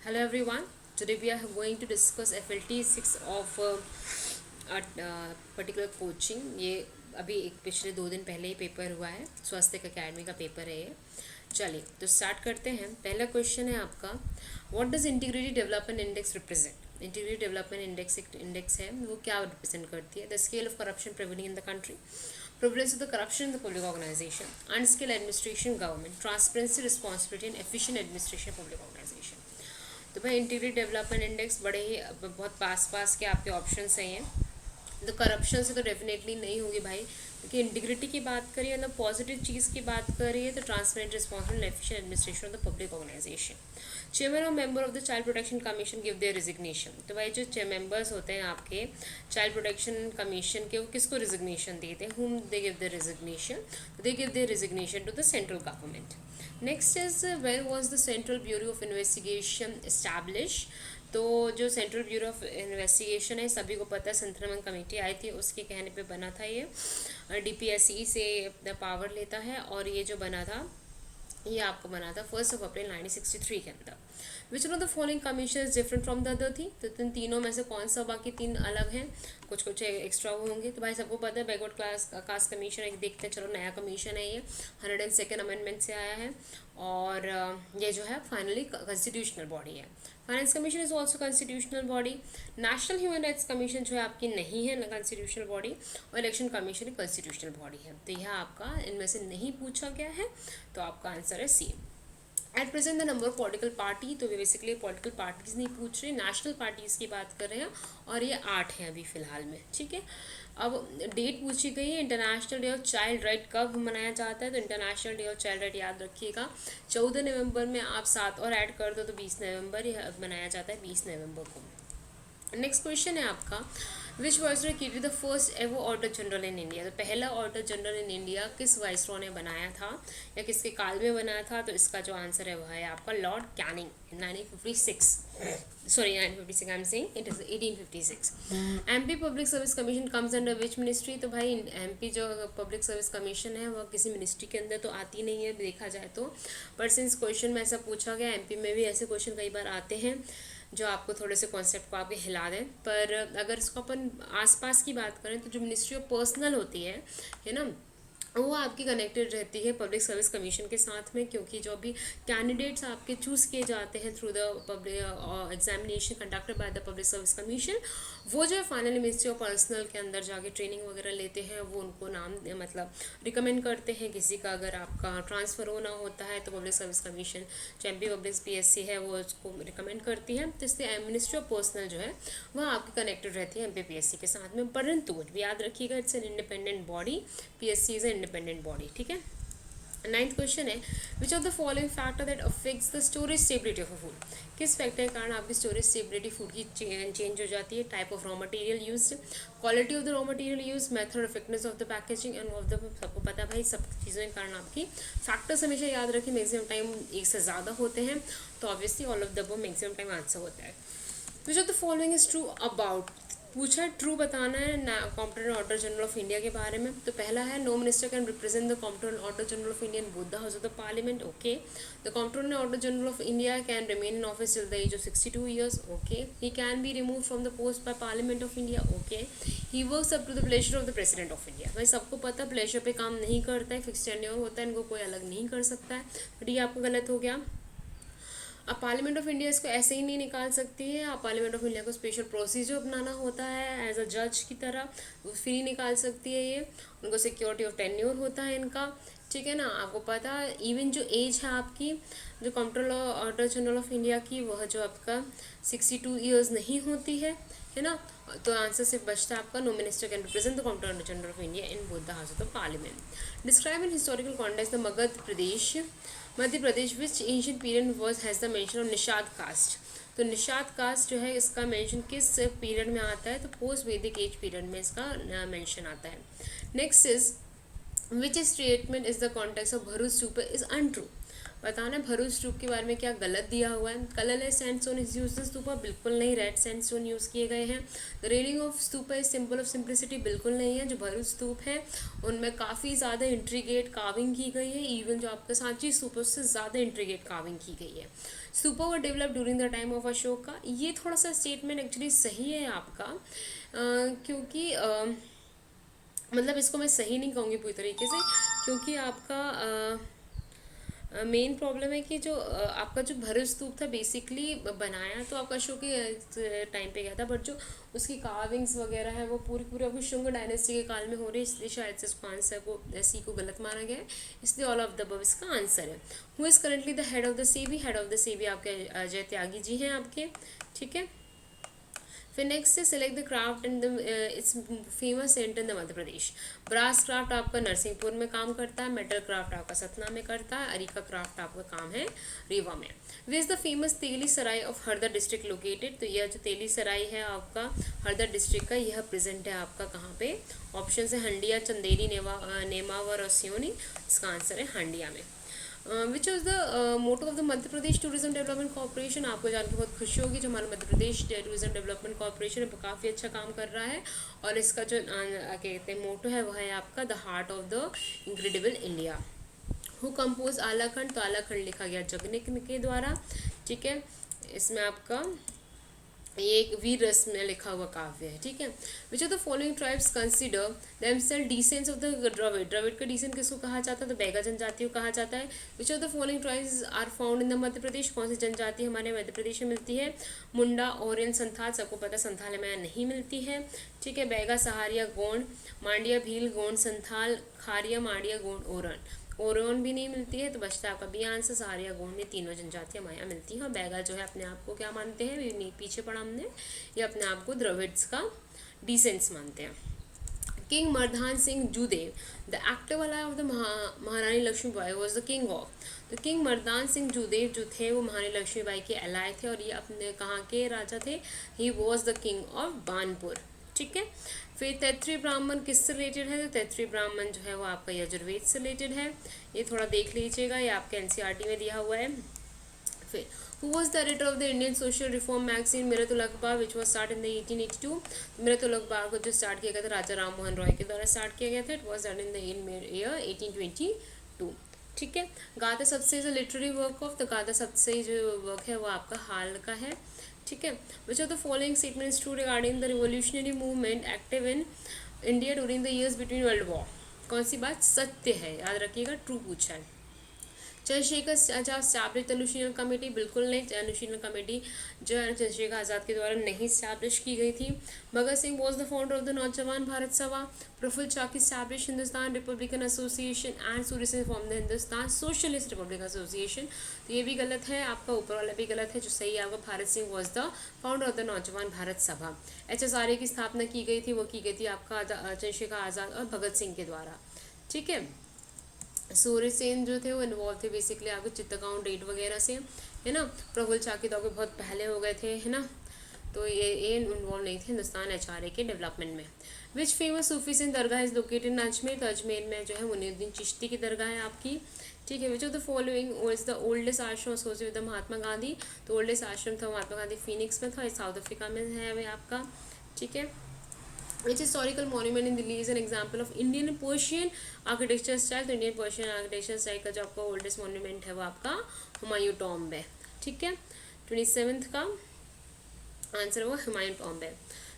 Hello everyone. Today we are going to discuss FLT 6 of a particular coaching. ये अभी एक पिछले 2 दिन पहले ही पेपर हुआ है, स्वास्थ्य अकेडमी का पेपर है ये. चलिए तो स्टार्ट करते हैं. पहला क्वेश्चन है आपका, what does integrated development index represent. Integrated development index एक इंडेक्स है, वो क्या रिप्रेजेंट करती है? The scale of corruption prevailing in the country, prevalence of the corruption in the public organization, unskilled administration government, transparency, responsibility and efficient administration public organization. तो भाई integrated development index बड़े ही बहुत पास के आपके ऑप्शंस हैं ये. तो करप्शन से तो डेफिनेटली नहीं होगी भाई, क्योंकि इंटीग्रिटी की बात करिए मतलब पॉजिटिव चीज़ की बात करिए तो transparent, responsible, efficient administration of the public organisation. Chairman और member of the child protection commission give their resignation. तो भाई जो मेंबर्स होते हैं आपके चाइल्ड प्रोटेक्शन कमीशन के, वो किसको रिजिग्नेशन देते हैं? Hmm they give their resignation? They give their resignation to the central government. Next is where was the central bureau of investigation establish. तो जो सेंट्रल ब्यूरो ऑफ इन्वेस्टिगेशन है, सभी को पता है, संतरमन कमेटी आई थी, उसके कहने पे बना था ये. DPSE से पावर लेता है और ये जो बना था ये आपको बना था 1 अप्रैल 1963 के अंदर. Which one of the following commission is different from the other थी. तो इन तीनों में से कौन सा बाकी तीन अलग हैं? कुछ एक्स्ट्रा होंगे. तो भाई सबको पता है बैकवर्ड क्लास कास्ट कमीशन है. देखते हैं, चलो नया कमीशन है ये, 102nd अमेंडमेंट से आया है और ये जो है फाइनली कॉन्स्टिट्यूशनल बॉडी है. Finance commission is also constitutional body. National human rights commission जो है आपकी नहीं है कॉन्स्टिट्यूशनल बॉडी, और इलेक्शन कमीशन कॉन्स्टिट्यूशनल बॉडी है. तो यह आपका इनमें से नहीं पूछा गया है, तो आपका आंसर है C. At present the number of political party, तो बेसिकली पॉलिटिकल पार्टीज नहीं पूछ रहे, नेशनल पार्टीज़ की बात कर रहे हैं, और ये 8 हैं अभी फ़िलहाल में. ठीक है, अब डेट पूछी गई है. International day of child right कब मनाया जाता है? तो international day of child right याद रखिएगा 14 नवंबर में. आप 7 और ऐड कर दो तो 20 नवंबर यह मनाया जाता है, 20 नवंबर को. नेक्स्ट क्वेश्चन है आपका, which viceroy created the first ever order general in India. तो पहला ऑर्डर जनरल इन इंडिया किस वाइसरॉय ने बनाया था या किसके काल में बनाया था? तो इसका जो आंसर है वह है आपका Lord Canning in 1956. Sorry 1956, I am saying it is 1856. MP public service commission comes under which ministry. तो भाई MP जो पब्लिक सर्विस कमीशन है वह किसी मिनिस्ट्री के अंदर तो आती नहीं है देखा जाए तो, पर सिंस क्वेश्चन में ऐसा पूछा गया, MP में भी ऐसे क्वेश्चन कई बार आते हैं जो आपको थोड़े से कॉन्सेप्ट को आपके हिला दें. पर अगर इसको अपन आसपास की बात करें तो जो मिनिस्ट्री ऑफ पर्सनल होती है ना, वो आपकी कनेक्टेड रहती है पब्लिक सर्विस कमीशन के साथ में, क्योंकि जो भी कैंडिडेट्स आपके चूज़ किए जाते हैं through the public examination conducted by the public service commission, वो जो है फाइनली मिनिस्ट्री ऑफ पर्सनल के अंदर जाके ट्रेनिंग वगैरह लेते हैं. वो उनको नाम मतलब रिकमेंड करते हैं. किसी का अगर आपका ट्रांसफ़र होना होता है तो पब्लिक सर्विस कमीशन जो MP पब्लिक PSC है वो उसको रिकमेंड करती है. तो इसलिए मिनिस्ट्री ऑफ पर्सनल जो है वह आपकी कनेक्टेड रहती है MP PSC के साथ में. परंतु याद रखिएगा it's an independent body, PSC is an independent body. ठीक है. 9th क्वेश्चन है, which of the following factor that affects the storage stability of a food. किस फैक्टर के कारण आपकी स्टोरेज स्टेबिलिटी फूड की चेंज हो जाती है? Type of raw material use, quality of the raw material use, method of fitness of the packaging end of the. सबको पता है भाई सब चीज़ों के कारण आपकी फैक्टर्स हमेशा याद रखें, मैक्सिमम टाइम एक से ज़्यादा होते हैं, तो obviously all of the above maximum time answer होता है. Which of the following is true about. पूछा है ट्रू बताना है competent order general of India के बारे में. तो पहला है, no minister can represent the competent order general of India in both the house of the parliament. Okay. The competent order general of India can remain in office till the age of 62 years. Okay. He can be remove from the post by parliament of India. Okay. He works up to the pleasure of the president of India. भाई सबको पता pleasure पे काम नहीं करता है, fix tenure होता है, इनको कोई अलग नहीं कर सकता है. बट ये आपको गलत हो गया. अब पार्लियामेंट ऑफ इंडिया इसको ऐसे ही नहीं निकाल सकती है. आप पार्लियामेंट ऑफ इंडिया को स्पेशल प्रोसीजर अपनाना होता है एज अ जज की तरह, फ्री निकाल सकती है ये. उनको सिक्योरिटी ऑफ टेन्योर होता है इनका. ठीक है ना, आपको पता है इवन जो एज है आपकी जो competent order general of India की, वह जो आपका 62 ईयर्स नहीं होती है ना. तो आंसर सिर्फ बचता है आपका, no minister can represent the competent order general of India in both the house of the parliament. Describe in historical context the Madhya Pradesh which ancient period was has the mention of Nishad caste. तो Nishad cast जो है इसका mention किस period में आता है? तो post वैदिक एज पीरियड में इसका मेंशन आता है. Next is which statement is the context of Bharuch stupa is untrue. बताना है भरूच स्तूप के बारे में क्या गलत दिया हुआ है। Colourless sandstone is used stupa, बिल्कुल नहीं, रेड सैंडस्टोन यूज़ किए गए हैं। The railing of stupa is symbol of simplicity, बिल्कुल नहीं है। जो भरूच स्तूप है उनमें काफ़ी ज़्यादा इंट्रीगेट कार्विंग की गई है, इवन जो आपका सांची स्तूप है उससे ज़्यादा इंट्रीगेट कार्विंग की गई है। Stupa were develop during the time of Ashoka, ये थोड़ा सा स्टेटमेंट एक्चुअली सही है आपका, क्योंकि मतलब इसको मैं सही नहीं कहूँगी पूरी तरीके से, क्योंकि आपका मेन प्रॉब्लम है कि जो आपका जो भरूच स्तूप था बेसिकली बनाया तो आपका अशोक के टाइम पे गया था, बट जो उसकी कार्विंग्स वगैरह है वो पूरी पूरी आपकी शुंग डायनेस्टी के काल में हो रही है, इसलिए शायद से इसको आंसर को सी को गलत माना गया है, इसलिए ऑल ऑफ द अबव इसका आंसर है। Who is currently the head of the SEBI, head of the SEBI आपके अजय त्यागी जी हैं आपके, ठीक है। फिर नेक्स्ट से select the craft and its famous centre in the Madhya Pradesh. Brass craft आपका नरसिंहपुर में काम करता है, मेटल क्राफ्ट आपका सतना में करता है, अरिका क्राफ्ट आपका काम है रीवा में। Which is the famous Teli Sarai of Harda district located, तो यह जो तेली सराय है आपका हरदा डिस्ट्रिक्ट का, यह प्रेजेंट है आपका कहाँ पे, ऑप्शन है हंडिया, चंदेरी, नेमावर और सियोनी, इसका आंसर है हंडिया में। Which is the motto of the Madhya Pradesh tourism development corporation, आपको जानकर बहुत खुशी होगी जो हमारा Madhya Pradesh tourism development corporation है काफ़ी अच्छा काम कर रहा है, और इसका जो कहते हैं मोटो है वह है आपका the heart of the incredible India. Who compose Alhakhand, तो आलाखंड लिखा गया जगनिक के द्वारा, ठीक है। इसमें आपका ये एक वीर रस में लिखा हुआ काव्य है, ठीक है। Which of the following tribes consider themself descents of the Dravid, Dravid का डिसेंट किसको कहा जाता है, तो बैगा जनजाति को कहा जाता है। Which of the following tribes are found in the Madhya Pradesh, कौन सी जनजाति हमारे मध्य प्रदेश में मिलती है, मुंडा, ओरियन, संथाल, सबको पता संथाल में नहीं मिलती है, ठीक है। बैगा, सहारिया, गोंड, मांडिया, भील, गोंड, संथाल, खारिया, मांडिया, गोंड, ओरन, ओरोन भी नहीं मिलती है, तो बचता है आपका बी आंसर सहारिया, गोंड में तीनों जनजातियां हमारे यहाँ मिलती हैं। और बैगा जो है अपने आप को क्या मानते हैं, पीछे पढ़ा हमने, ये अपने आप को द्रविड्स का डिसेंट्स मानते हैं। King Mardhan Singh Judev, the active alive of the Maharani Lakshmibai was the king of, तो किंग मर्दान सिंह जूदेव जो थे वो महारानी लक्ष्मीबाई के अलाय थे, और ये अपने कहाँ के राजा थे, he was the king of Banpur, ठीक है। फिर तैतृय ब्राह्मण किससे रिलेटेड है, तो तैतृय ब्राह्मण जो है वो आपका यजुर्वेद से रिलेटेड है, ये थोड़ा देख लीजिएगा, ये आपके एनसीईआरटी में दिया हुआ है। फिर who was the editor of the Indian social reform magazine Miratul Akhbar which was start in the 1882, Miratul Akhbar को जो स्टार्ट किया गया था राजा राम मोहन रॉय के द्वारा स्टार्ट किया गया था, it was start in the year 1822, ठीक है। गाथा Saptashati is a literary work of, तो गाथा सप्तशती जो वर्क है वो आपका हाल का है, ठीक है। Which of the following statements true regarding the revolutionary movement active in India during the years between world war, कौन सी बात सत्य है, याद रखिएगा, ट्रू पूछा है। चंद्रशेखर आजाद स्टैब्लिश अनुशीलन कमेटी, बिल्कुल नहीं, अनुशीलन कमेटी जो है चंद्रशेखर आज़ाद के द्वारा नहीं स्टैब्लिश की गई थी। Bhagat Singh was the founder of the Naujawan Bharat Sabha, Prafulla Chaki establish Hindustan republican association and Surya Singh form the Hindustan socialist republic association, तो ये भी गलत है, आपका ऊपर वाला भी गलत है, जो सही है आपका Bharat Singh was the founder of the Naujawan Bharat सभा। HSRA की स्थापना की गई थी, वो की गई थी आपका चंद्रशेखर आज़ाद और भगत सिंह के द्वारा, ठीक है। सूर्य सेन जो थे वो इन्वॉल्व थे बेसिकली आपके चित्तगांव रेड वगैरह से, है ना। प्रफुल्ल चाकी तो बहुत पहले हो गए थे, है ना, तो ये इन्वॉल्व नहीं थे हिंदुस्तान HRA के डेवलपमेंट में। Which famous Sufi Singh Dargah is located in Ajmer, तो अजमेर में जो है मुनीउद्दीन चिश्ती की दरगाह है आपकी, ठीक है। Which of the following is the oldest आश्रम एसोसिएटेड विद महात्मा गांधी, तो ओल्डेस्ट आश्रम था महात्मा गांधी फिनिक्स में था, साउथ अफ्रीका में है वे आपका, ठीक है। Which historical monument in Delhi is an example of Indian Persian architecture style, तो इंडियन पर्शियन आर्किटेक्चर स्टाइल का जो आपका ओल्डेस्ट मॉन्यूमेंट है वो आपका हुमायूं टॉम्ब है, ठीक है। 27th का आंसर वो हुमायूं टॉम्ब है।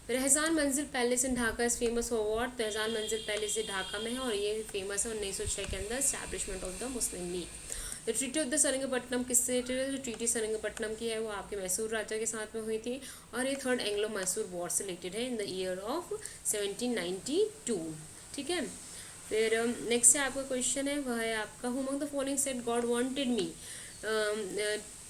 फिर एहसान मंजिल palace in Dhaka is famous for what, तो एहसान मंजिल पैलेस ये ढाका में है और ये फेमस है 1906 के अंदर establishment of the Muslim League. The treaty of the Seringapatam किससे रिलेटेड है, जो ट्रीटी सरंगपट्टनम की है वो आपके मैसूर राजा के साथ में हुई थी, और ये थर्ड एंग्लो मैसूर वॉर से रिलेटेड है इन द ईयर ऑफ 1792, ठीक है। फिर नेक्स्ट है आपका क्वेश्चन है वह है आपका who among the following said God wanted me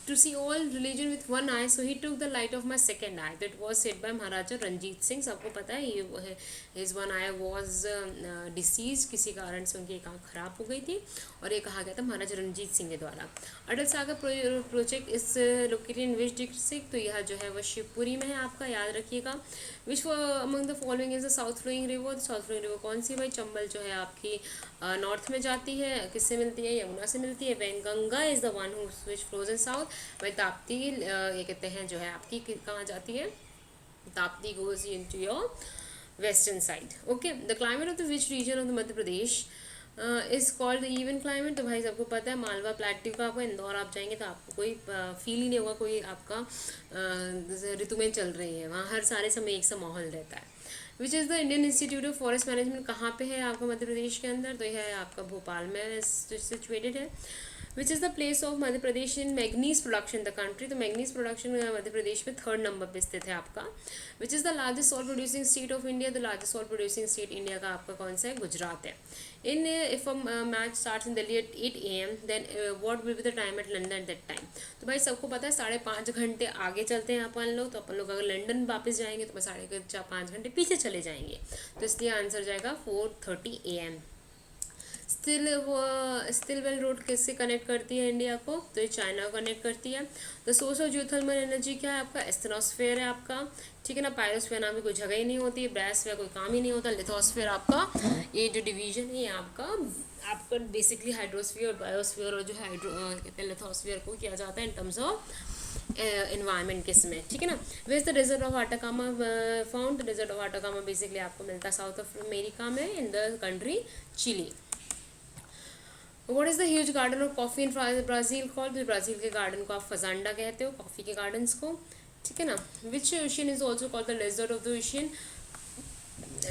to see all religion with one eye, so he took the light of my second eye, that was said by महाराजा रंजीत सिंह। सबको पता है ये his one eye was deceased, किसी कारण से उनकी एक आँख खराब हो गई थी, और ये कहा गया था महाराजा रंजीत सिंह के द्वारा। अटल सागर प्रोजेक्ट इस लोकेटेड इन विच डिस्ट्रिक्ट, तो यह जो है वह शिवपुरी में है आपका, याद रखिएगा। Which among the following is the south flowing river, south flowing river कौन सी भाई, चंबल जो है आपकी नॉर्थ में जाती है, किससे मिलती है, यमुना से मिलती है। Wainganga is the one who which flows in south. वही ताप्ती ये कहते हैं जो है आपकी कहाँ जाती है, Tapti goes in to your western side. Okay, the climate of the which region of the Madhya Pradesh is called even climate. तो भाई सबको पता है मालवा प्लेट्यू का, आपको इंदौर आप जाएंगे तो आपको कोई फील ही नहीं होगा कोई आपका ऋतु में चल रही है, वहाँ हर सारे समय एक सा माहौल रहता है। Which is the Indian institute of forest management कहाँ पे है आपका मध्य प्रदेश के अंदर, तो यह है आपका भोपाल में सिचुएटेड है। Which is the place of Madhya Pradesh in manganese production the country. तो मैग्नीज प्रोडक्शन मध्य प्रदेश में 3rd नंबर पे स्थित है आपका। Which is the largest salt producing state of India. The largest salt producing state India का आपका कौन सा है, गुजरात है। In if a match start in Delhi at 8 AM then what will be the time at London at that time. तो भाई सबको पता है 5.5 घंटे आगे चलते हैं अपन लोग, तो अपन लोग अगर लंदन वापस जाएंगे तो 5.5 घंटे पीछे चले जाएंगे, तो इसलिए आंसर जाएगा 4:30 AM। स्टिलवेल रोड किससे कनेक्ट करती है इंडिया को, तो ये चाइना को कनेक्ट करती है। The source of geothermal energy क्या है आपका, एस्टेनोस्फेयर है आपका, ठीक है ना। पायरोस्फेयर नाम की कोई जगह ही नहीं होती, ब्रायोस्फेयर कोई काम ही नहीं होता। लिथोस्फेयर आपका ये जो डिवीजन है आपका बेसिकली हाइड्रोस्फीयर और बायोस्फीयर और जो कहते हैं लिथोस्फीयर को किया जाता है इन टर्म्स ऑफ एनवायरनमेंट के इसमें, ठीक है ना। Way is the desert of Atacama found. Desert of Atacama basically आपको मिलता है साउथ ऑफ अमेरिका में in the country Chile. What is the huge garden of coffee in Brazil called. Brazil के गार्डन को आप फजांडा कहते हो, कॉफ़ी के गार्डन्स को, ठीक है ना। Which ocean is also called the desert of the ocean.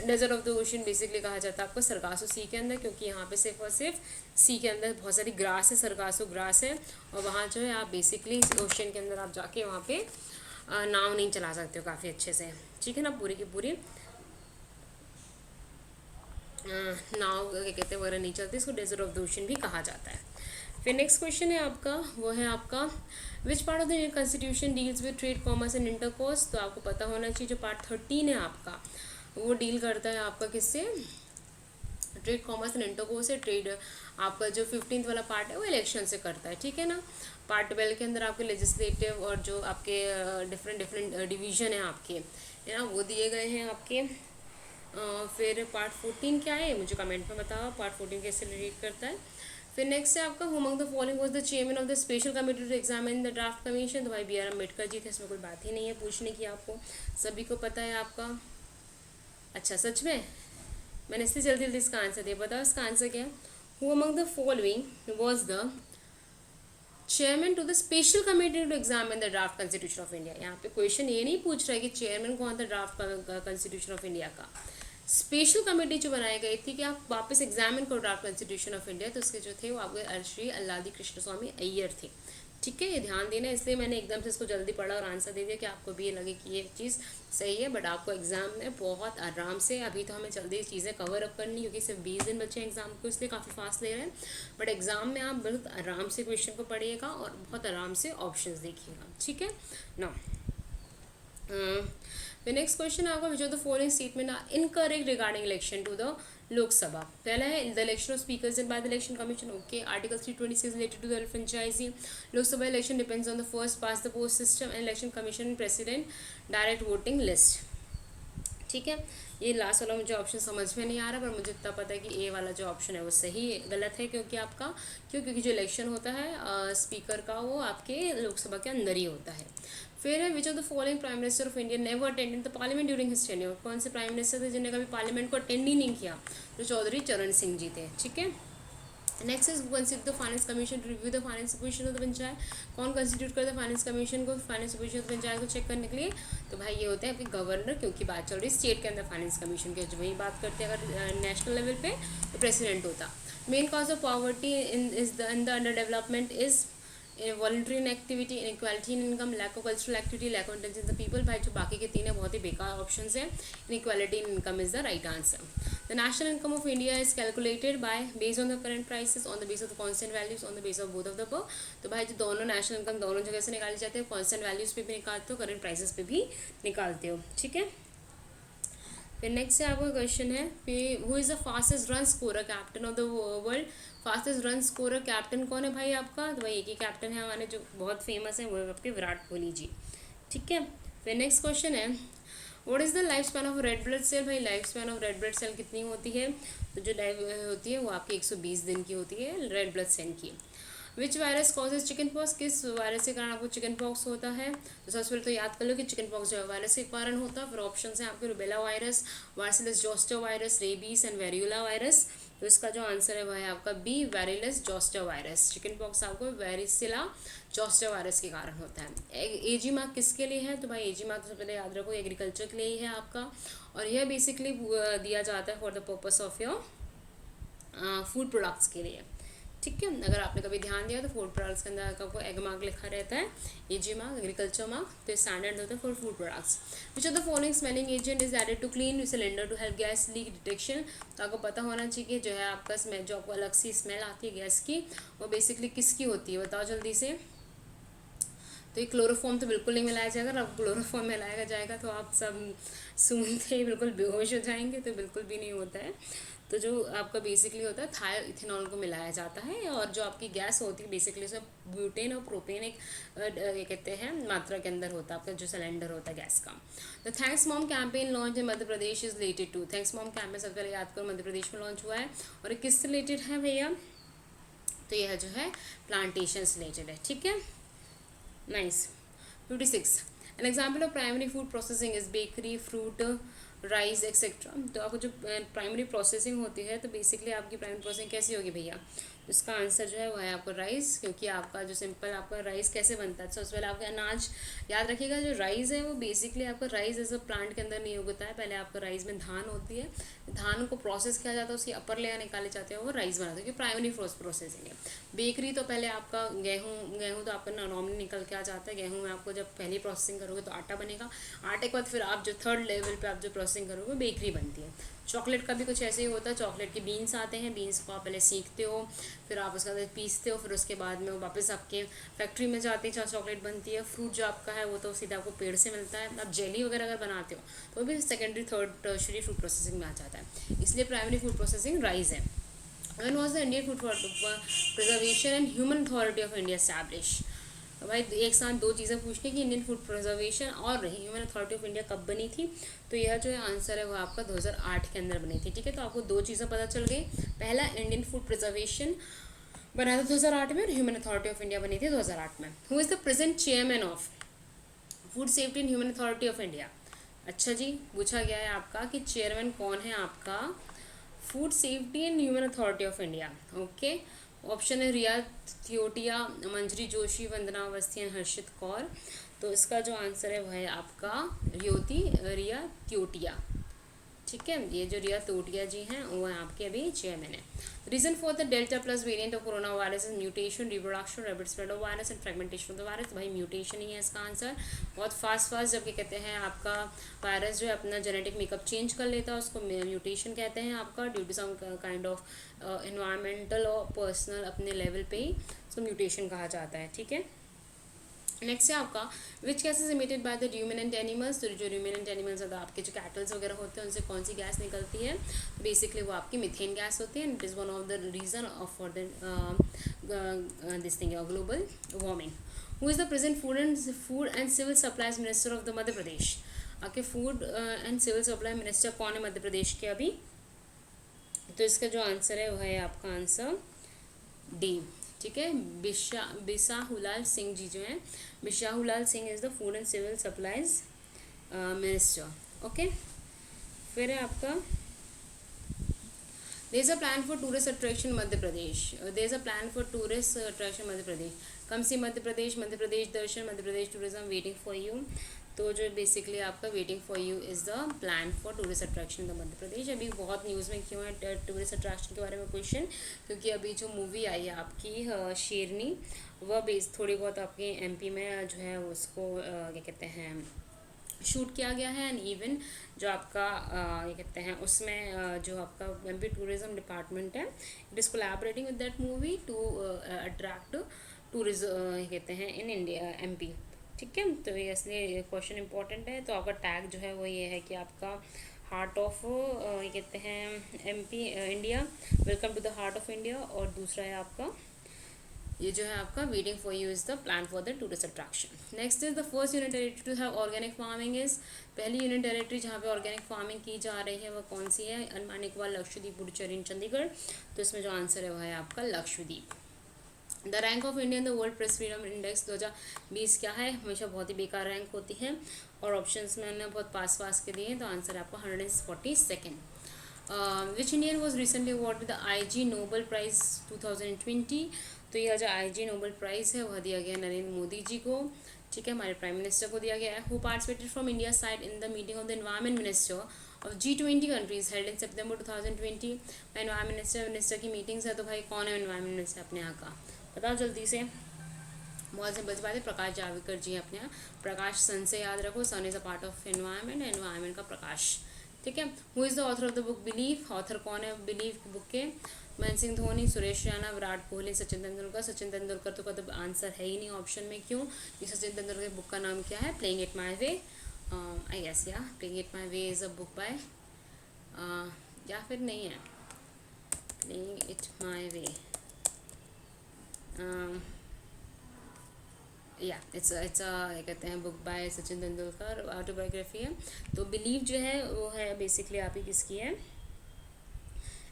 Desert of the ocean basically कहा जाता है आपको सरगासो सी के अंदर, क्योंकि यहाँ पे सिर्फ और सिर्फ सी के अंदर बहुत सारी ग्रास है, सरगासो ग्रास है, और वहाँ जो है आप बेसिकली ओशियन के अंदर आप जाके वहाँ पे नाव नहीं चला सकते हो काफ़ी अच्छे से, ठीक है ना। पूरी की पूरी नाव क्या कहते हैं वगैरह नहीं चलती, इसको डेजर्ट ऑफ द ओशन भी कहा जाता है। फिर नेक्स्ट क्वेश्चन है आपका, वो है आपका which part of the Indian constitution deals with trade commerce and intercourse. तो आपको पता होना चाहिए जो पार्ट 13 है आपका वो डील करता है आपका किससे, ट्रेड कॉमर्स एंड इंटरकोर्स है। ट्रेड आपका जो 15th वाला पार्ट है वो इलेक्शन से करता है, ठीक है ना। पार्ट 12 के अंदर आपके लेजिस्लेटिव और जो आपके डिफरेंट डिवीजन है आपके, है ना, वो दिए गए हैं आपके। फिर पार्ट 14 क्या है मुझे कमेंट में बताओ, पार्ट 14 कैसे रिलेट करता है। फिर नेक्स्ट है आपका among the following was the chairman of the special committee to examine the draft commission. तो भाई BR अम्बेडकर जी थे, इसमें कोई बात ही नहीं है पूछने की, आपको सभी को पता है आपका। अच्छा सच में मैंने इसलिए जल्दी जल्दी इसका आंसर दिया, बताओ इसका आंसर क्या है। Who among the following was the chairman to the special committee to examine the draft constitution of India. यहाँ पे क्वेश्चन ये नहीं पूछ रहा है कि चेयरमैन कौन था ड्राफ्ट कॉन्स्टिट्यूशन ऑफ इंडिया का। स्पेशल कमेटी जो बनाई गई थी कि आप वापस एग्जामिन करो ड्राफ्ट कॉन्स्टिट्यूशन ऑफ इंडिया, तो उसके जो थे वो आपके श्री अल्लादी कृष्ण स्वामी अय्यर थे, ठीक है। ये ध्यान देना, इसलिए मैंने एकदम से इसको जल्दी पढ़ा और आंसर दे दिया कि आपको भी ये लगे कि ये चीज़ सही है, बट आपको एग्जाम में बहुत आराम से, अभी तो हमें जल्दी चीज़ें कवर अप करनी क्योंकि सिर्फ 20 दिन बचे हैं एग्जाम को, इसलिए काफ़ी फास्ट ले रहे हैं, बट एग्जाम में आप बहुत आराम से क्वेश्चन को पढ़िएगा और बहुत आराम से ऑप्शंस देखिएगा, ठीक है ना। The next question आपका which of the following statement are incorrect regarding election to the लोक सभा। पहला है the election of speakers and by the election commission, okay. Article 326 related to the franchise. Lok Sabha election depends on the first past the post system and election commission president direct voting list, ठीक है। ये last वाला मुझे option समझ में नहीं आ रहा, पर मुझे इतना पता है कि ए वाला जो ऑप्शन है वो सही गलत है, क्योंकि आपका क्योंकि जो इलेक्शन होता है स्पीकर का वो आपके लोकसभा के अंदर ही होता है। फिर है which of the following prime minister of India never attended the parliament during his tenure. कौन से प्राइम मिनिस्टर थे जिन्होंने कभी पार्लियामेंट को अटेंड ही नहीं किया, तो चौधरी चरण सिंह जी थे, ठीक है। Next is constitute the finance commission to review the finance position of the panchayat. कौन कंस्टिट्यूट करता है फाइनेंस कमीशन को, finance position of the panchayat को चेक करने के लिए, तो भाई ये होते हैं आपके गवर्नर, क्योंकि बात चल रही है स्टेट के अंदर फाइनेंस कमीशन की, जो वही बात करते हैं अगर नेशनल लेवल पे तो प्रेसिडेंट होता। Main cause of poverty in the under development is voluntary activity, inequality in income, lack of cultural activity, lack of intelligence the people. भाई जो बाकी के तीन है बहुत ही बेकार ऑप्शन है, inequality in income is the right answer. The national income of India is calculated by based on the current prices on the base of the constant values on the base of both of the above. तो भाई जो दोनों national income दोनों जगह से निकाली जाती है, कॉन्स्टेंट वैल्यूज पे भी निकालते हो, करंट प्राइसेस पे भी निकालते हो, ठीक है। फिर नेक्स्ट से आपका क्वेश्चन है who is the fastest run scorer captain of the world. Fastest run scorer captain कौन है भाई आपका, तो भाई एक ही कैप्टन है हमारे जो बहुत फेमस है, वो है आपके विराट कोहली जी, ठीक है। फिर नेक्स्ट क्वेश्चन है what is the life span of red blood cell? भाई life span of red blood cell कितनी होती है? तो जो लाइफ होती है वो आपकी 120 दिन की होती है रेड ब्लड सेल की। विच वायरस कॉजेज चिकन पॉक्स? किस वायरस के कारण आपको चिकन पॉक्स होता है? तो सबसे पहले तो याद कर लो कि चिकन पॉक्स जो है वायरस के कारण होता है। फिर ऑप्शन है आपके rubella virus, varicella zoster virus, rabies and variola virus. तो इसका जो आंसर है वह है आपका B, varicella zoster virus. Chickenpox आपको वेरिसिला जोस्टर वायरस के कारण होता है। एजी मार्क किसके लिए है? तो भाई एजी मार्क सबसे पहले याद रखो एग्रीकल्चर के लिए ही है आपका, और यह बेसिकली दिया जाता है for the purpose of your food products के लिए। ठीक है, अगर आपने कभी ध्यान दिया तो फूड प्रोडक्ट्स के अंदर आपको एग मार्क लिखा रहता है, एजी मार्क, एग्रीकल्चर मार्क, तो स्टैंडर्ड होता है for food products. Which of the following smelling agent is added to clean cylinder to help gas leak detection? तो आपको पता होना चाहिए कि जो है आपका स्मेल, जो आपको अलग सी स्मेल आती है गैस की, वो बेसिकली किसकी होती है? बताओ जल्दी से। तो ये क्लोरोफॉर्म तो बिल्कुल नहीं मिलाया जाएगा। अगर क्लोरोफॉर्म मिलाया जाएगा तो आप सब सूंघते ही बिल्कुल बेहोश हो जाएंगे, तो बिल्कुल भी नहीं होता है। तो जो आपका बेसिकली होता है थायो इथेनॉल को मिलाया जाता है, और जो आपकी गैस होती है बेसिकली उसमें ब्यूटेन और प्रोपेन एक ये कहते हैं मात्रा के अंदर होता है आपका जो सिलेंडर होता है गैस का। The thanks mom campaign launch in Madhya Pradesh is related to? Thanks mom campaign सबसे पहले याद करो मध्य प्रदेश में लॉन्च हुआ है, और किससे रिलेटेड है भैया? तो यह जो है प्लांटेशन से रिलेटेड है। ठीक है, nice. 56 an example of primary food processing is bakery, fruit, rice etcetera. तो आपको जो प्राइमरी प्रोसेसिंग होती है तो बेसिकली आपकी प्राइमरी प्रोसेसिंग कैसी होगी भैया? इसका आंसर जो है वो है आपको राइस, क्योंकि आपका जो सिंपल आपका राइस कैसे बनता है? सबसे पहले आपका अनाज याद रखिएगा, जो राइस है वो बेसिकली आपका राइस एज अ प्लांट के अंदर नहीं उगता है। पहले आपका राइस में धान होती है, धान को प्रोसेस किया जाता है, उसकी अपर लेयर निकाले जाते हैं, वो राइस बनाते हैं, क्योंकि प्राइमरी प्रोसेसिंग है। बेकरी तो पहले आपका गेहूँ तो आपका नॉर्मली निकल के आ जाता है। गेहूँ में आपको जब पहली प्रोसेसिंग करोगे तो आटा बनेगा, आटे के बाद फिर आप जो थर्ड लेवल पे आप जो प्रोसेसिंग करोगे बेकरी बनती है। चॉकलेट का भी कुछ ऐसे ही होता है, चॉकलेट के बीन्स आते हैं, बीन्स को आप पहले सीखते हो, फिर आप उसका पीसते हो, फिर उसके बाद में वो वापस आपके फैक्ट्री में जाते हैं जहाँ चॉकलेट बनती है। फ्रूट जो आपका है वो तो सीधा आपको पेड़ से मिलता है। आप जेली वगैरह अगर बनाते हो तो वो भी secondary third tertiary food processing में आ जाता है, इसलिए प्राइमरी फूड प्रोसेसिंग राइस है। When was the Indian Food Preservation and Human Authority of India established? तो भाई एक साथ दो चीज़ें पूछनी कि इंडियन फूड प्रिजर्वेशन और ह्यूमन अथॉरिटी ऑफ इंडिया कब बनी थी? तो यह जो है आंसर है वो आपका 2008 के अंदर बनी थी। ठीक है, तो आपको दो चीज़ें पता चल गई। पहला, इंडियन फूड प्रिजर्वेशन बना था 2008 में, और ह्यूमन अथॉरिटी ऑफ इंडिया बनी थी 2008 में। Who is the present chairman of food safety and human authority of India? अच्छा जी, पूछा गया है आपका कि चेयरमैन कौन है आपका food safety and human authority of India. Okay, option है रिया थियोटिया, मंजरी जोशी, वंदना अवस्थी एंड हर्षित कौर। तो इसका जो आंसर है वह है आपका रिया थियोटिया। ठीक है, ये जो रिया तोटिया जी हैं वो आपके अभी चेयरमैन है। Reason for the delta plus variant of corona virus is mutation, reproduction, rapid spread of virus and fragmentation of the virus. भाई म्यूटेशन ही है इसका आंसर। बहुत फास्ट जब क्या कहते हैं आपका वायरस जो है अपना जेनेटिक मेकअप चेंज कर लेता है उसको म्यूटेशन कहते हैं आपका, due to some kind of environmental और पर्सनल अपने लेवल पे ही उसको म्यूटेशन कहा जाता है। ठीक है, नेक्स्ट है आपका which gas is emitted by the ruminant animals. तो जो र्यूमिनेंट एनिमल्स होता है आपके जो कैटल्स वगैरह होते हैं उनसे कौन सी गैस निकलती है? बेसिकली वो आपकी मिथेन गैस होती है, it is one of the reason of for the this thing global warming. Who is the present food and civil supplies minister of the Madhya Pradesh? आपके food and civil supply minister कौन है मध्य प्रदेश के अभी? तो इसका जो आंसर है वह है आपका आंसर डी। ठीक है, बिसाहुलाल सिंह जी जो हैं, Bisahulal Singh is the food and civil supplies minister. Okay, फिर है आपका there is a plan for tourist attraction Madhya Pradesh. There is a plan for tourist attraction Madhya Pradesh. Come see Madhya Pradesh Darshan, Madhya Pradesh tourism, waiting for you. तो जो बेसिकली आपका waiting for you is the plan for tourist attraction the Madhya Pradesh. अभी बहुत news में क्यों है tourist attraction के बारे में क्वेश्चन, क्योंकि अभी जो मूवी आई है आपकी शेरनी, वह बेस थोड़ी बहुत आपके एमपी में जो है उसको क्या कहते हैं शूट किया गया है। एंड इवन जो आपका ये कहते हैं उसमें जो आपका एमपी टूरिज्म डिपार्टमेंट है, it is collaborating with that movie two attract tourism ये कहते हैं इन इंडिया एमपी। ठीक है, तो ये इसलिए क्वेश्चन इंपॉर्टेंट है। तो आपका टैग जो है वो ये है कि आपका हार्ट ऑफ ये कहते हैं MP India, welcome to the heart of India. और दूसरा है आपका ये जो है आपका waiting for you is the plan for the tourist attraction. Next is the first union territory to have organic farming is, पहली यूनियन टेरेटरी जहाँ पे ऑर्गेनिक फार्मिंग की जा रही है वह कौन सी है? अंडमान निकोबार, लक्षद्वीप, पुडुचेरी, चंडीगढ़। तो इसमें जो आंसर है वह है आपका Lakshadweep. The rank of India in the world press freedom index 2020 क्या है? हमेशा बहुत ही बेकार रैंक होती है और ऑप्शंस में उन्होंने बहुत पास के दिए हैं, तो आंसर है आपका 142nd। Which Indian was recently award the IG Nobel prize 2020। तो यह जो IG नोबल प्राइज़ है वह दिया गया नरेंद्र मोदी जी को, ठीक है, हमारे प्राइम मिनिस्टर को दिया गया है। Who participated from India side in the meeting of the environment minister of G20 countries held in September 2020। Environment minister की मीटिंग्स है, तो भाई कौन है एनवायरमेंट मिनिस्टर अपने यहाँ का? बताओ जल्दी से। बहुत सिंपल सी बात है, प्रकाश जावड़ेकर जी अपने यहाँ। प्रकाश सन से याद रखो, sun is a part of environment, environment का प्रकाश, ठीक है। Who is the author of the book Believe, author कौन है बिलीव बुक के? महेंद्र सिंह धोनी, सुरेश रैना, विराट कोहली, सचिन तेंदुलकर। सचिन तेंदुलकर तो का तो आंसर है ही नहीं ऑप्शन में, क्यों? ये सचिन तेंदुलकर की बुक का नाम क्या है? Playing it my way, I guess या playing it my way is a book by, या फिर नहीं है प्लेइंग इट माई वे, या इट्स क्या कहते हैं, book by Sachin Tendulkar, autobiography है। तो बिलीव जो है वो है बेसिकली आप ही किसकी है?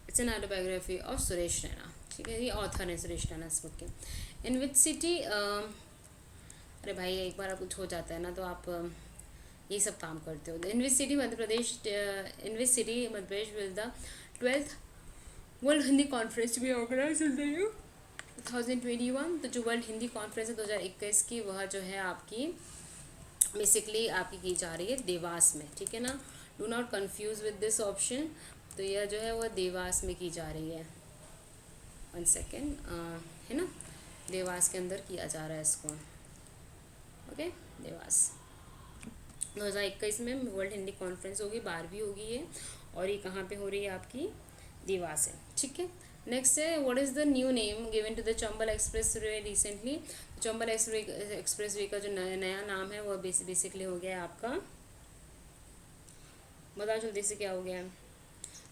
It's an autobiography of Suresh Raina, ठीक है, ये ऑथर है सुरेश रैना इस बुक के। इन विच सिटी, अरे भाई एक बार कुछ हो जाता है ना तो आप ये सब काम करते हो। In which city Madhya Pradesh, in which city Madhya Pradesh will the 12th world Hindi conference भी ऑर्गेनाइज हो रही है 2021। तो जो वर्ल्ड हिंदी कॉन्फ्रेंस है 2021 की, वह जो है आपकी बेसिकली आपकी की जा रही है देवास में, ठीक है ना, do not confuse with this option. तो यह जो है वह देवास में की जा रही है, 1 सेकेंड, है ना, देवास के अंदर किया जा रहा है इसको, ओके, देवास। 2021 में वर्ल्ड हिंदी कॉन्फ्रेंस होगी, 12वीं होगी ये, और ये कहाँ पे हो रही है? आपकी देवास है, ठीक है। नेक्स्ट है, what is the new name given to the Chambal express way recently? Chambal express way का जो नया नाम है वह बेसिकली हो गया आपका, बताओ जल्दी से क्या हो गया?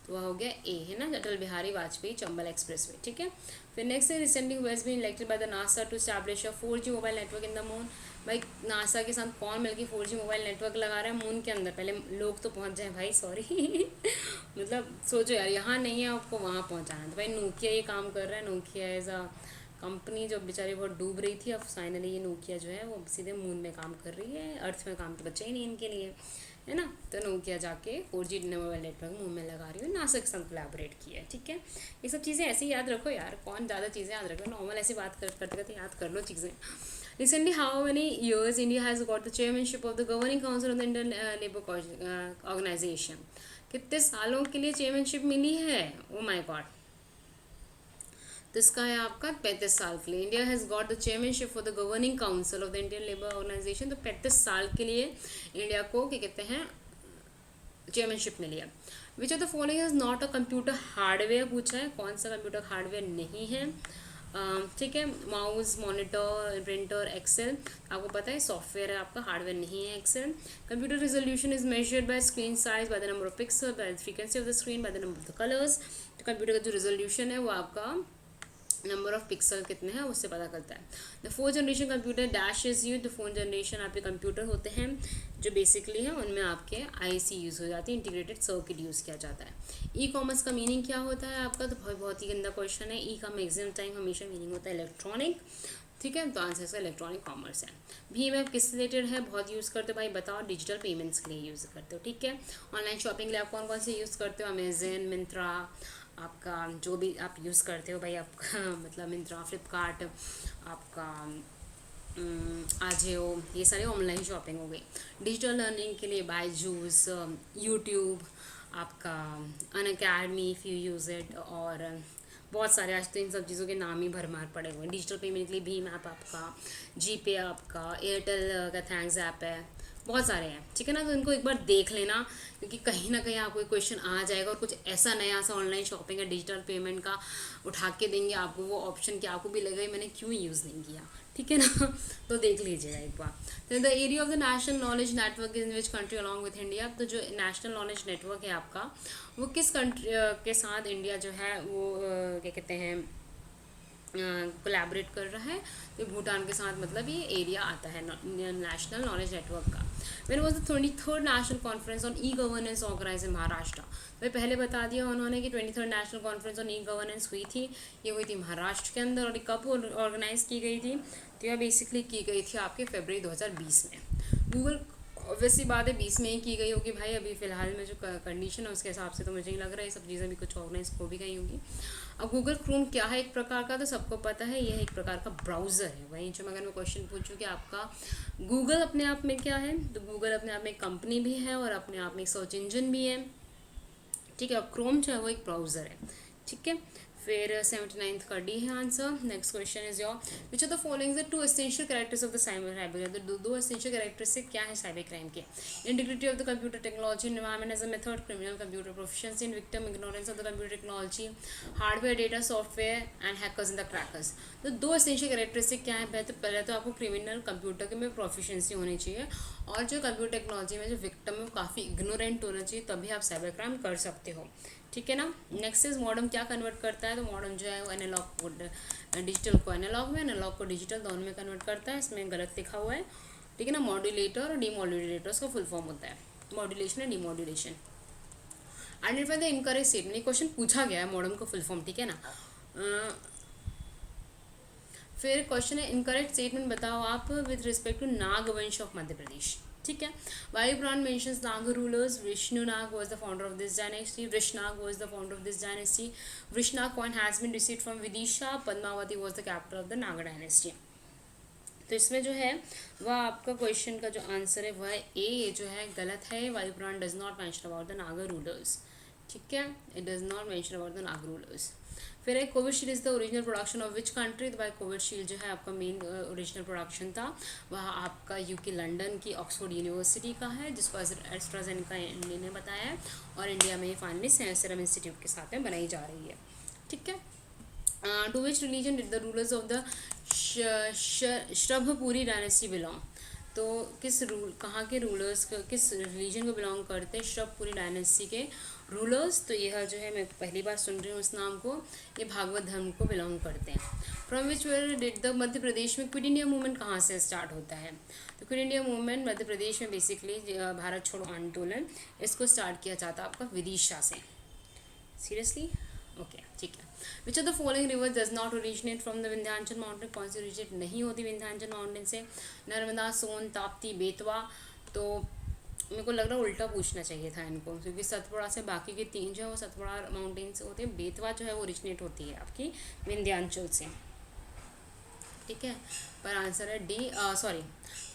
तो वह हो गया ए, है ना, अटल बिहारी वाजपेयी चंबल एक्सप्रेस वे, ठीक है। फिर नेक्स्ट है, recently who has been elected by the NASA to establish a 4G mobile network in the moon. भाई नासा के साथ कौन मिलकर 4G मोबाइल नेटवर्क लगा रहा है मून के अंदर? पहले लोग तो पहुंच जाए भाई, सॉरी मतलब सोचो यार, यहाँ नहीं है आपको वहाँ पहुँचाना है। तो भाई नोकिया ये काम कर रहा है, नोकिया एज अ कंपनी जो बेचारी बहुत डूब रही थी, अब फाइनली ये नोकिया जो है वो सीधे मून में काम कर रही है, अर्थ में काम तो बचा ही नहीं इनके लिए, है ना। तो नोकिया जाके 4G मोबाइल नेटवर्क मुंह में लगा रही हूँ, नासा के साथ कोलैबोरेट किया है, ठीक है। ये सब चीज़ें ऐसे ही याद रखो यार, कौन ज़्यादा चीज़ें याद रखो, नॉर्मल ऐसी बात करते करते याद कर लो चीज़ें। Recently how many years India has got the chairmanship of the governing council of the Indian labour organisation? कितने सालों के लिए चेयरमैनशिप मिली है? ओ माय गॉड, तो इसका है आपका 35 साल के लिए। India has got the chairmanship for the governing council of the Indian labour organisation. तो 35 साल के लिए इंडिया को क्या कहते हैं, चेयरमैनशिप मिली है। Which of the following is not a computer hardware पूछा है, कौन सा कंप्यूटर हार्डवेयर नहीं है? ठीक है, माउस, मॉनिटर, प्रिंटर, एक्सेल, आपको पता है सॉफ्टवेयर है आपका, हार्डवेयर नहीं है Excel. Computer resolution is measured by screen size, by the number of pixel, by the frequency of the screen, by the number of the colours. तो computer का जो रिजोल्यूशन है वो आपका नंबर ऑफ पिक्सल कितने हैं उससे पता करता है। The 4th generation computer dash is use, the 4th generation आपके कंप्यूटर होते हैं जो बेसिकली है उनमें आपके IC यूज़ हो जाती है, इंटीग्रेटेड सर्किट यूज़ किया जाता है। ई कॉमर्स का मीनिंग क्या होता है आपका? तो बहुत ही गंदा क्वेश्चन है। ई का मैक्सिमम टाइम हमेशा मीनिंग होता है इलेक्ट्रॉनिक, ठीक है, तो आंसर इसका इलेक्ट्रॉनिक कॉमर्स है। भीम ऐप किस रिलेटेड है? बहुत यूज़ करते हो भाई, बताओ। डिजिटल पेमेंट्स के लिए यूज़ करते हो, ठीक है। ऑनलाइन शॉपिंग के लिए आप कौन कौन से यूज़ करते हो? अमेजन, मिंत्रा, आपका जो भी आप यूज़ करते हो भाई, आपका मतलब मिंत्रा, फ्लिपकार्ट, आपका आजियो, ये सारे ऑनलाइन शॉपिंग हो गई। डिजिटल लर्निंग के लिए बायजूस, यूट्यूब, आपका Unacademy if you use it, और बहुत सारे आज तो इन सब चीज़ों के नाम ही भरमार पड़े हुए हैं। डिजिटल पेमेंट के लिए भीम ऐप आपका, जीपे आपका, एयरटेल का थैंक्स ऐप है, बहुत सारे हैं, ठीक है ना। तो इनको एक बार देख लेना, क्योंकि कहीं ना कहीं आपको क्वेश्चन आ जाएगा और कुछ ऐसा नया सा ऑनलाइन शॉपिंग या डिजिटल पेमेंट का उठा के देंगे आपको वो ऑप्शन कि आपको भी लगेगा मैंने क्यों यूज़ नहीं किया, ठीक है ना। तो देख लीजिएगा एक बार। तो the area of the national knowledge network in which country along with India? तो जो नेशनल नॉलेज नेटवर्क है आपका वो किस कंट्री के साथ इंडिया जो है वो क्या कहते हैं कोलैबोरेट कर रहा है, तो भूटान के साथ मतलब ये एरिया आता है नेशनल नॉलेज नेटवर्क का। When was the 23rd national conference on E governance organise in Maharashtra. वह पहले बता दिया उन्होंने कि 23rd national conference on E governance हुई थी, ये हुई थी महाराष्ट्र के अंदर, और ये कब ऑर्गेनाइज की गई थी, तो यह बेसिकली की गई थी आपके फरवरी 2020 में। गूगल ऑब्वियसली बात है 20 में ही की गई होगी भाई, अभी फिलहाल में जो कंडीशन है उसके हिसाब से तो मुझे नहीं लग रहा है ये सब चीज़ें भी कुछ ऑर्गेनाइज हो भी गई होंगी। अब गूगल क्रोम क्या है एक प्रकार का, तो सबको पता है यह एक प्रकार का ब्राउज़र है। वहीं जो अगर मैं क्वेश्चन पूछूं कि आपका गूगल अपने आप में क्या है, तो गूगल अपने आप में एक कंपनी भी है और अपने आप में एक सर्च इंजन भी है, ठीक है। और क्रोम जो है वो एक ब्राउज़र है, ठीक है। फिर 79th का डी है answer. Next question is your which are the following the two essential characters of the cyber crime. तो दो एसेंशियल कैरेक्टरिस्टिक क्या है साइबर क्राइम के, integrity of the computer technology, environment as a method, criminal computer proficiency in victim, ignorance of the computer technology, hardware data software and hackers in the crackers. तो दो essential characteristic क्या है, पहले तो आपको criminal computer के में proficiency होनी चाहिए, और जो कंप्यूटर टेक्नोलॉजी में जो विक्टिम है वो काफ़ी इग्नोरेंट होना चाहिए, तभी आप साइबर क्राइम कर सकते हो, ठीक है ना। नेक्स्ट इज मॉडर्न क्या कन्वर्ट करता है, तो मॉडर्न जो है वो एनालॉग को डिजिटल को एनालॉग में, एनालॉग को डिजिटल दोनों में कन्वर्ट करता है। इसमें गलत लिखा हुआ है, ठीक है ना। मॉड्यूलेटर और डीमॉड्यूलेटर उसका फुल फॉर्म होता है, मॉड्यूलेशन और demodulation. Identify the incorrect statement, question पूछा गया है मॉडर्न को फुल फॉर्म, ठीक है ना। फिर क्वेश्चन है इनकरेक्ट स्टेटमेंट बताओ आप विद रिस्पेक्ट टू नाग वंश ऑफ मध्य प्रदेश, ठीक है। Vayupuran mentions Nag rulers, Vishnunag was the founder of this dynasty, Vrishnag was the founder of this dynasty, Vrishnag coin has been received from Vidisha, Padmavati was the capital of the Naga dynasty. तो इसमें जो है वह आपका क्वेश्चन का जो आंसर है वह ए जो है गलत है। Vayupuran does not mention about the Naga rulers, ठीक है, it does not mention about the Naga rulers. फिर एक Covishield is the original production of which country, तो भाई कोविशील्ड जो है आपका मेन ओरिजिनल प्रोडक्शन था वह आपका यूके लंदन की ऑक्सफोर्ड यूनिवर्सिटी का है, जिसको एस्ट्राजेनेका इंडिया ने बताया है, और इंडिया में ये फाइनली सीरम इंस्टीट्यूट के साथ में बनाई जा रही है, ठीक है। To which religion did the rulers of the Sharabhpuri dynasty belong, तो किस कहाँ के रूलर्स किस रिलीजन को बिलोंग करते हैं श्रभपुरी डायनेस्टी के रूलर्स, तो यह जो है मैं पहली बार सुन रही हूँ इस नाम को, ये भागवत धर्म को बिलोंग करते हैं। From which where did the Madhya Pradesh में क्विट इंडिया मूवमेंट कहाँ से स्टार्ट होता है, तो क्विट इंडिया मूवमेंट मध्य प्रदेश में बेसिकली भारत छोड़ो आंदोलन इसको स्टार्ट किया जाता है आपका विदिशा से। सीरियसली ओके, ठीक है। Which of the following river does not originate from the Vindhyachal mountain, कौन सी ओरिजिनेट नहीं होती विंध्याचल माउंटेन से, नर्मदा, सोन, ताप्ती, बेतवा। तो मेरे को लग रहा है उल्टा पूछना चाहिए था इनको, क्योंकि सतपुड़ा से बाकी के तीन जो है वो सतपुड़ा माउंटेन से होते हैं, बेतवा जो है वो ओरिजिनेट होती है आपकी विंध्याचल से, ठीक है। पर आंसर है डी, सॉरी।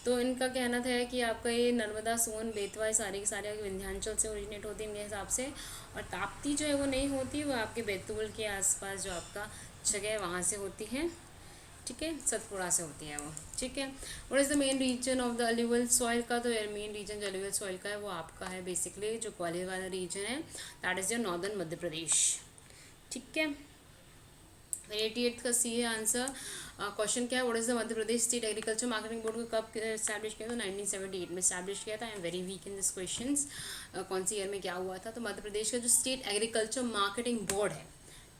तो इनका कहना था कि आपका ये नर्मदा, सोन, बेतवा ये सारे के सारे विंध्याचल से ओरिजिनेट होती है इनके हिसाब से, और ताप्ती जो है वो नहीं होती, वो आपके बैतूल के आसपास जो आपका जगह है वहाँ से होती है, ठीक है, सतपुड़ा से होती है वो, ठीक है। What is the main reason of the alluvial soil का, तो मेन रीजन जो अलुवियल सॉइल का है वो आपका है बेसिकली जो ग्वालियर वाला रीजन है, दैट इज़ योर नॉर्दर्न मध्य प्रदेश, ठीक है। 88 का सी है आंसर। क्वेश्चन क्या है, what is the Madhya Pradesh state agriculture marketing board को कब एस्टैब्लिश किया था, 1978 में एस्टैब्लिश किया था। I am very weak in this questions, कौन सी ईयर में क्या हुआ था, तो मध्य प्रदेश का जो स्टेट एग्रीकल्चर मार्केटिंग बोर्ड है,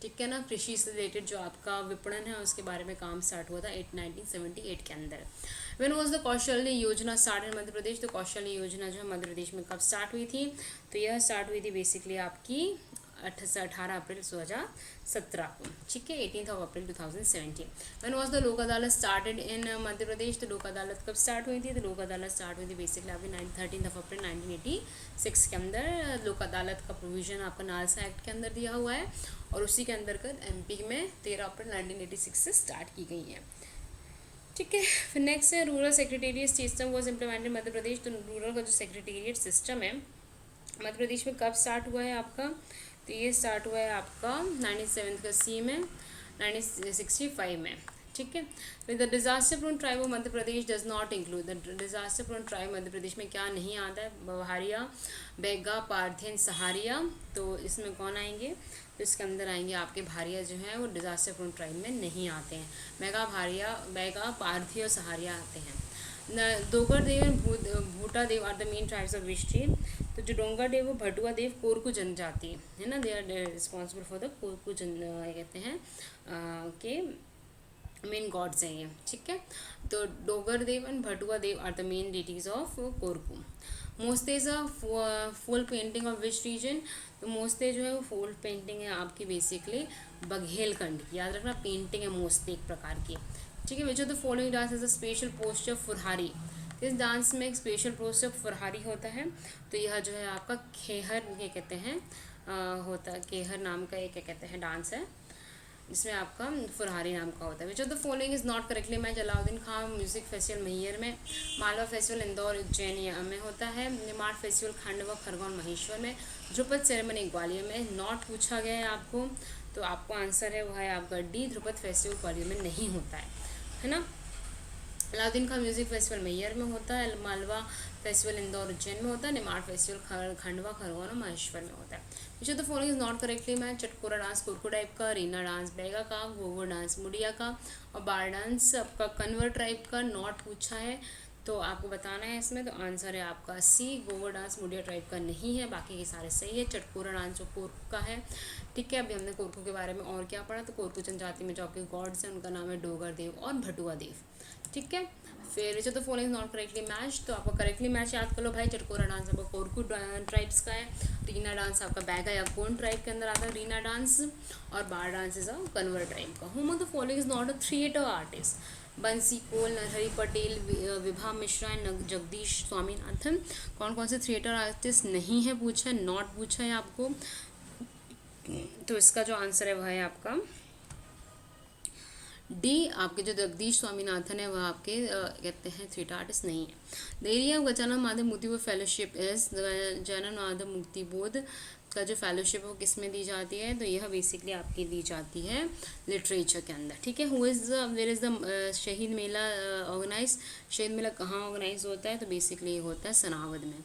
ठीक है ना, कृषि से रिलेटेड जो आपका विपणन है उसके बारे में काम स्टार्ट हुआ था 1978 के अंदर। व्हेन वाज द कौशल्य योजना स्टार्ट इन मध्य प्रदेश, तो कौशल्य योजना जो है मध्य प्रदेश में कब स्टार्ट हुई थी, तो यह स्टार्ट हुई थी बेसिकली आपकी 18 अप्रैल 2017 को, ठीक है, 18 अप्रैल 2017। व्हेन वाज द लोक अदालत स्टार्टेड इन मध्य प्रदेश, तो लोक अदालत कब स्टार्ट हुई थी, तो लोक अदालत स्टार्ट हुई थी बेसिकली आपकी 13 अप्रैल 1986 के अंदर। लोक अदालत का प्रोविजन आपका नालसा एक्ट के अंदर दिया हुआ है, और उसी के अंतर्गत एमपी में 13 अप्रैल 1986 से स्टार्ट की गई है, ठीक है। फिर नेक्स्ट है rural secretariat system was implemented Madhya Pradesh, तो रूरल का जो सेक्रेटेरिएट सिस्टम है मध्य प्रदेश में कब स्टार्ट हुआ है आपका, तो ये स्टार्ट हुआ है आपका 97 का सी में 1965 में, ठीक है। फिर the disaster prone tribe of Madhya Pradesh does not include, the disaster prone tribe Madhya Pradesh में क्या नहीं आता है, बहारिया, बैगा, पार्थियन, सहारिया, तो इसमें कौन आएंगे, तो इसके अंदर आएंगे आपके भारिया जो हैं वो डिजास्टर प्रोन ट्राइब में नहीं आते हैं। बैगा, भारिया, बैगा, पार्थी और सहारिया आते हैं। Dogar Dev and Bhuta Dev are the main tribes of which tree, तो जो डोंगर देव वो भटुआ देव कोरकू जनजाति है ना, they are responsible for the Korku जन कहते हैं के मेन गॉड्स हैं ये, ठीक है। तो Dogar Dev and Bhatua Dev are the main deities of Korku. Moste is a full painting of which region? तो मोस्ते जो है वो फुल पेंटिंग है आपकी बेसिकली बघेलखंड की, याद रखना पेंटिंग है मोस्ते एक प्रकार की, ठीक है। Which of the following dance is a special posture Phurhari? इस डांस में एक स्पेशल पोस्चर फुरहारी होता है, तो यह जो है आपका खेहर क्या कहते हैं होता है, खेहर नाम का एक क्या कहते हैं डांस है, इसमें आपका फुरहारी नाम का होता है। Which of the following is not correctly match? Alauddin Khan music festival Maihar में, मालवा फेस्टिवल इंदौर उज्जैन में होता है, निमाड़ फेस्टिवल खंडवा खरगोन महेश्वर में, ध्रुपद सेरेमनी ग्वालियर में। नॉट पूछा गया है आपको, तो आपको आंसर है वो है आपका डी, ध्रुपद फेस्टिवल ग्वालियर में नहीं होता है ना। अलाउद्दीन खां म्यूजिक फेस्टिवल मैहर में होता है, मालवा फेस्टिवल इंदौर उज्जैन में होता है, निमाड़ फेस्टिवल खंडवा खरगोन और महेश्वर में होता है। Which of the following is not correctly match? Chatkora dance Kurku type का, रीना डांस बैगा का, गोगो डांस मुड़िया का, और बार डांस आपका कन्वर टाइप का। नॉट पूछा है तो आपको बताना है इसमें, तो आंसर है आपका सी, गोगो डांस मुड़िया टाइप का नहीं है, बाकी के सारे सही है। चटकोरा डांस जो कोरकू का है, ठीक है। अभी हमने कोरकू के बारे में और क्या पढ़ा, तो कोरकू जनजाति में जो आपके गॉड्स हैं उनका नाम है डोगर देव और भटुआ देव, ठीक है। फिर विच of the following not correctly match? तो आपका करेक्टली मैच याद कर लो भाई, चटकोरा डांस आपका कोरकू ट्राइब्स का है, रीना डांस आपका बैगा या गोंड ट्राइब के अंदर आता है रीना डांस, और Bar dance is a Kanwar tribe का। Whom of the following is not a theatre artist? Bansi Kaul, Narhari Patel, Vibha Mishra and Jagdish Swaminathan. कौन कौन से थिएटर आर्टिस्ट नहीं है पूछा है, नॉट पूछा है आपको, तो इसका जो आंसर है वह है आपका डी। आपके जो जगदीश स्वामीनाथन है वह आपके कहते हैं थिएटर आर्टिस्ट नहीं है। The area of Gajanan Madhav मुक्ति बोध फेलोशिप इज, गजानन माधव मुक्ति बोध का जो फेलोशिप है वो किस में दी जाती है? तो यह बेसिकली आपकी दी जाती है लिटरेचर के अंदर, ठीक है। Who is where is the Shaheed Mela organise? शहीद मेला कहाँ ऑर्गेनाइज होता है? तो बेसिकली ये होता है सनावद में,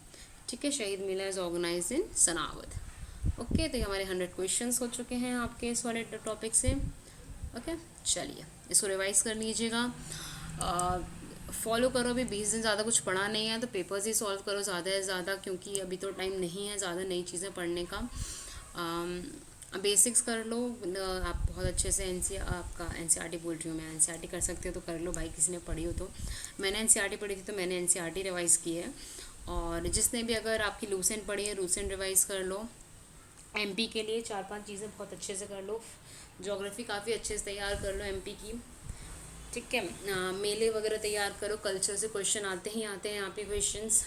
ठीक है। Shaheed Mela is organise in Sanawad. Okay, तो ये हमारे 100 क्वेश्चंस हो चुके हैं आपके इस वाले टॉपिक से। ओके, चलिए इसको रिवाइज कर लीजिएगा, फॉलो करो। अभी 20 दिन ज़्यादा कुछ पढ़ा नहीं है, तो पेपर्स ही सॉल्व करो ज़्यादा से ज़्यादा, क्योंकि अभी तो टाइम नहीं है ज़्यादा नई चीज़ें पढ़ने का। बेसिक्स कर लो आप बहुत अच्छे से। आपका एनसीईआरटी बोल रही हूँ मैं, एनसीईआरटी कर सकते हो तो कर लो भाई, किसी ने पढ़ी हो तो। मैंने एनसीईआरटी पढ़ी थी तो मैंने एनसीईआरटी रिवाइज़ की है, और जिसने भी अगर आपकी लूसेंट पढ़ी है लूसेंट रिवाइज़ कर लो। एमपी के लिए 4-5 चीज़ें बहुत अच्छे से कर लो। ज्योग्राफी काफ़ी अच्छे से तैयार कर लो एमपी की, ठीक है। मेले वगैरह तैयार करो, कल्चर से क्वेश्चन आते ही आते हैं यहाँ पे क्वेश्चंस,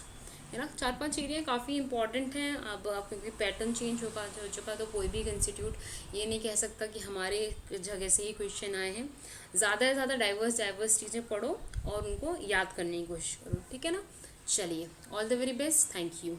है ना। 4-5 चीज़ें काफ़ी इंपॉर्टेंट हैं। अब क्योंकि पैटर्न चेंज हो चुका तो कोई भी इंस्टीट्यूट ये नहीं कह सकता कि हमारे जगह से ही क्वेश्चन आए हैं। ज़्यादा से ज़्यादा डाइवर्स चीज़ें पढ़ो और उनको याद करने की कोशिश करो, ठीक है ना। चलिए, all the very best, thank you.